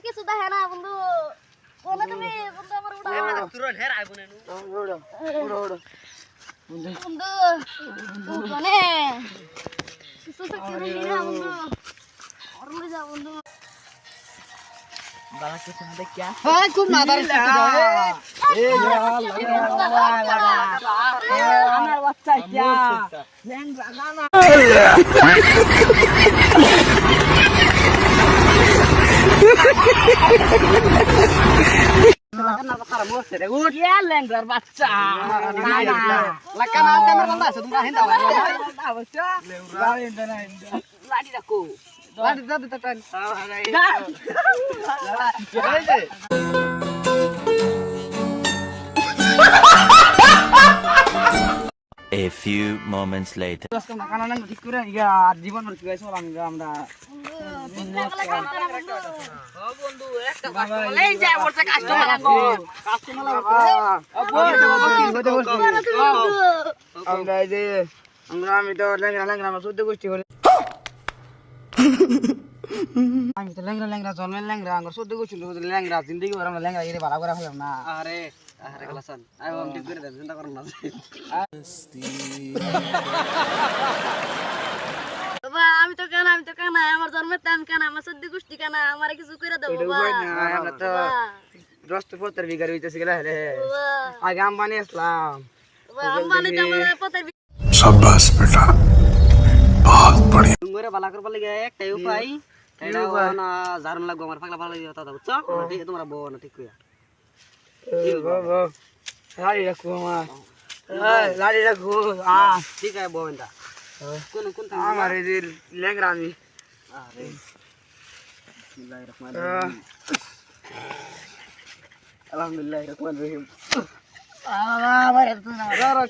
কিছু দেখে না বন্ধু তুমি বন্ধু আমার খুব মাদার আমার বাচ্চা A few moments later. জীবন আমরা আমি তো ল্যাংরা 14 গোষ্ঠী করি আমি তো ল্যাংরা জন্মের ল্যাংরা আমার 14 গোষ্ঠী ল্যাংরা জিন্দগি ভর আমরা ল্যাংরা এর ভাড়া করে ফেলাম না আরে আরে গলাসান আমি ঠিক করে দেন চিন্তা করুন না বাবা আমি তো কানা আমার জন্মের টাইম কানা আমার 14 গোষ্ঠী কানা আমার কিছু করে দাও বাবা আমরা তো রস্ত পত্র বিগার হইতেছে গেলে আগে আম্বানি আসলাম আম্বানি তো আমার পত্র शाबाश बेटा बहुत बढ़िया তুমি বালা করবার লাগে একটাই উপায় এটা না জারন লাগবে আমার পাগলা পাগলা কথা বুঝছো ঠিক তোমরা বউ না ঠিক কইয়া বাবা লাড়ি রাখো আমার লাড়ি রাখো ঠিক আছে বউটা কোন কোন আমার এই যে ল্যাংরা আমি আরে বিসমিল্লাহির রহমানির রহিম আলহামদুলিল্লাহির রহমানির রহিম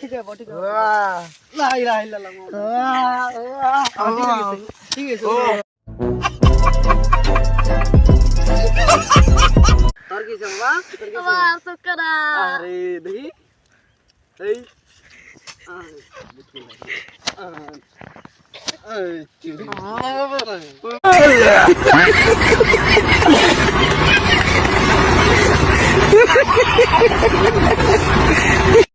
ঠিক আছে ঠিক আছে লা ইলাহা ইল্লাল্লাহ ঠিক আছে তোর কি বাবা বাবা সুকরা আরে দেখি এই আরে বিসমিল্লাহ